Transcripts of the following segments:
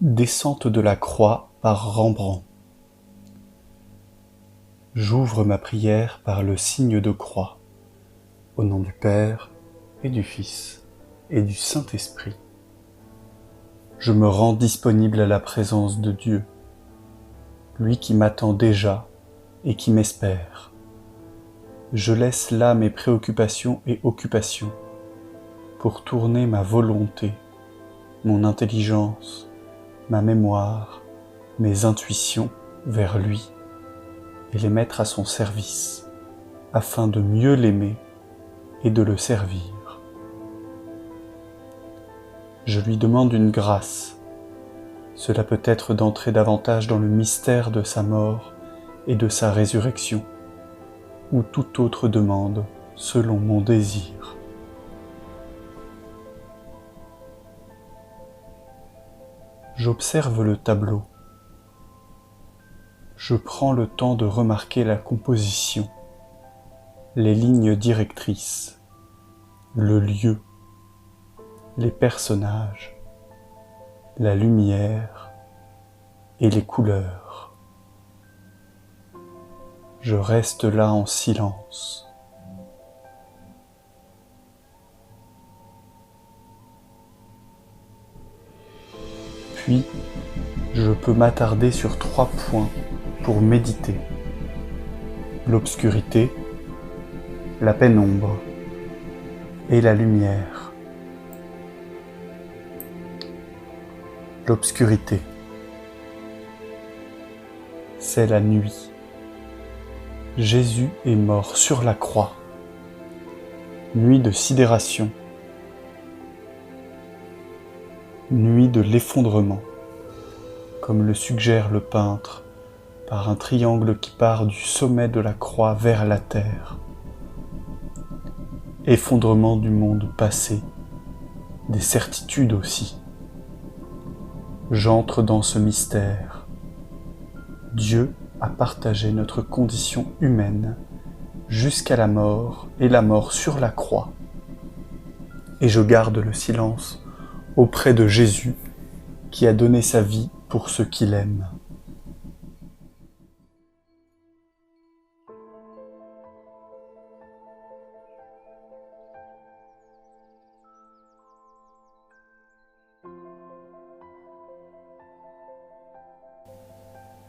Descente de la croix par Rembrandt. J'ouvre ma prière par le signe de croix, au nom du Père et du Fils et du Saint-Esprit. Je me rends disponible à la présence de Dieu, lui qui m'attend déjà et qui m'espère. Je laisse là mes préoccupations et occupations pour tourner ma volonté, mon intelligence, ma mémoire, mes intuitions vers lui et les mettre à son service, afin de mieux l'aimer et de le servir. Je lui demande une grâce. Cela peut être d'entrer davantage dans le mystère de sa mort et de sa résurrection, ou toute autre demande selon mon désir. J'observe le tableau. Je prends le temps de remarquer la composition, les lignes directrices, le lieu, les personnages, la lumière et les couleurs. Je reste là en silence. Puis, je peux m'attarder sur 3 points pour méditer: l'obscurité, la pénombre et la lumière. L'obscurité, c'est la nuit. Jésus est mort sur la croix. Nuit de sidération, nuit de l'effondrement, comme le suggère le peintre par un triangle qui part du sommet de la croix vers la terre. Effondrement du monde passé, des certitudes aussi. J'entre dans ce mystère. Dieu a partagé notre condition humaine jusqu'à la mort et la mort sur la croix. Et je garde le silence auprès de Jésus qui a donné sa vie pour ceux qu'il aime.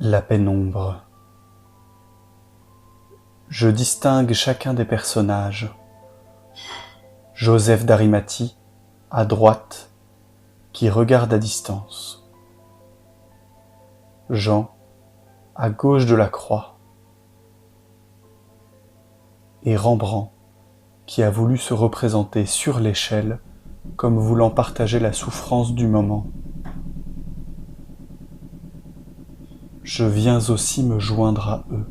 La pénombre. Je distingue chacun des personnages. Joseph d'Arimathie, à droite, qui regarde à distance. Jean, à gauche de la croix. Et Rembrandt, qui a voulu se représenter sur l'échelle comme voulant partager la souffrance du moment. Je viens aussi me joindre à eux.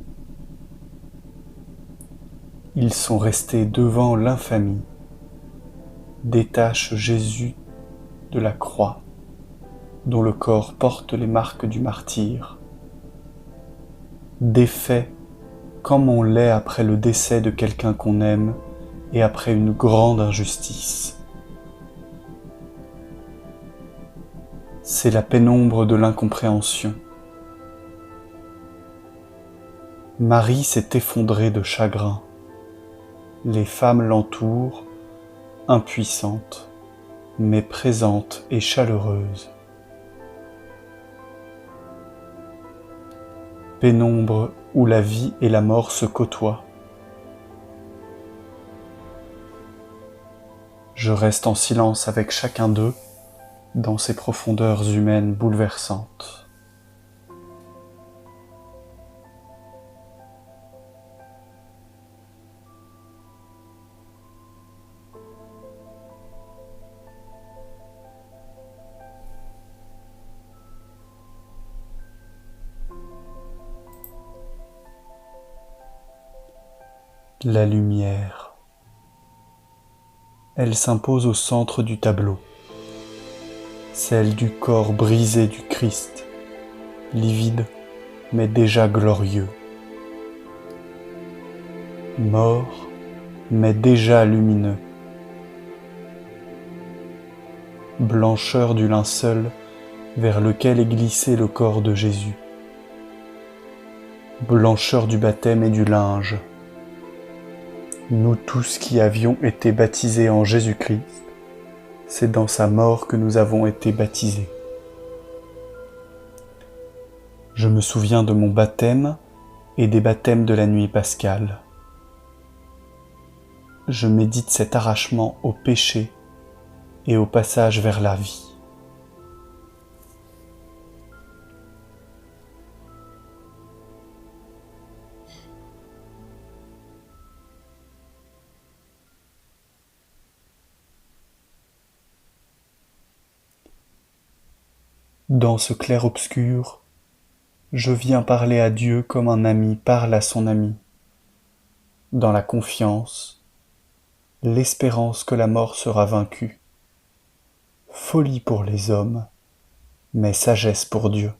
Ils sont restés devant l'infamie, détachent Jésus de la croix, dont le corps porte les marques du martyre, défait comme on l'est après le décès de quelqu'un qu'on aime et après une grande injustice. C'est la pénombre de l'incompréhension. Marie s'est effondrée de chagrin. Les femmes l'entourent, impuissantes, mais présentes et chaleureuses. Pénombre où la vie et la mort se côtoient. Je reste en silence avec chacun d'eux dans ces profondeurs humaines bouleversantes. La lumière. Elle s'impose au centre du tableau, celle du corps brisé du Christ, livide mais déjà glorieux. Mort mais déjà lumineux. Blancheur du linceul vers lequel est glissé le corps de Jésus. Blancheur du baptême et du linge, nous tous qui avions été baptisés en Jésus-Christ, c'est dans sa mort que nous avons été baptisés. Je me souviens de mon baptême et des baptêmes de la nuit pascale. Je médite cet arrachement au péché et au passage vers la vie. Dans ce clair-obscur, je viens parler à Dieu comme un ami parle à son ami, dans la confiance, l'espérance que la mort sera vaincue, folie pour les hommes, mais sagesse pour Dieu.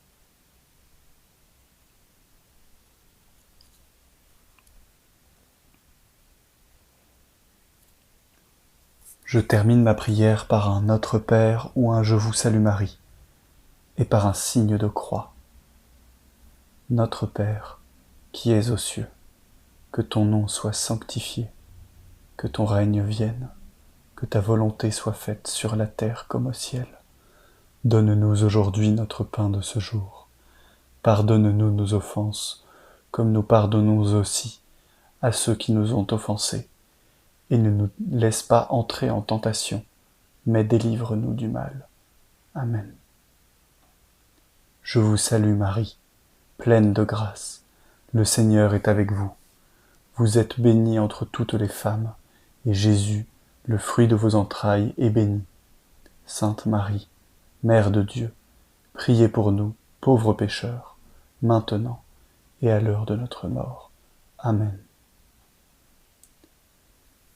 Je termine ma prière par un Notre Père ou un Je vous salue Marie, et par un signe de croix. Notre Père, qui es aux cieux, que ton nom soit sanctifié, que ton règne vienne, que ta volonté soit faite sur la terre comme au ciel. Donne-nous aujourd'hui notre pain de ce jour. Pardonne-nous nos offenses, comme nous pardonnons aussi à ceux qui nous ont offensés. Et ne nous laisse pas entrer en tentation, mais délivre-nous du mal. Amen. Je vous salue Marie, pleine de grâce. Le Seigneur est avec vous. Vous êtes bénie entre toutes les femmes, et Jésus, le fruit de vos entrailles, est béni. Sainte Marie, Mère de Dieu, priez pour nous, pauvres pécheurs, maintenant et à l'heure de notre mort. Amen.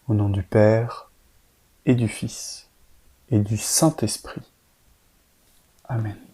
Au nom du Père, et du Fils, et du Saint-Esprit. Amen.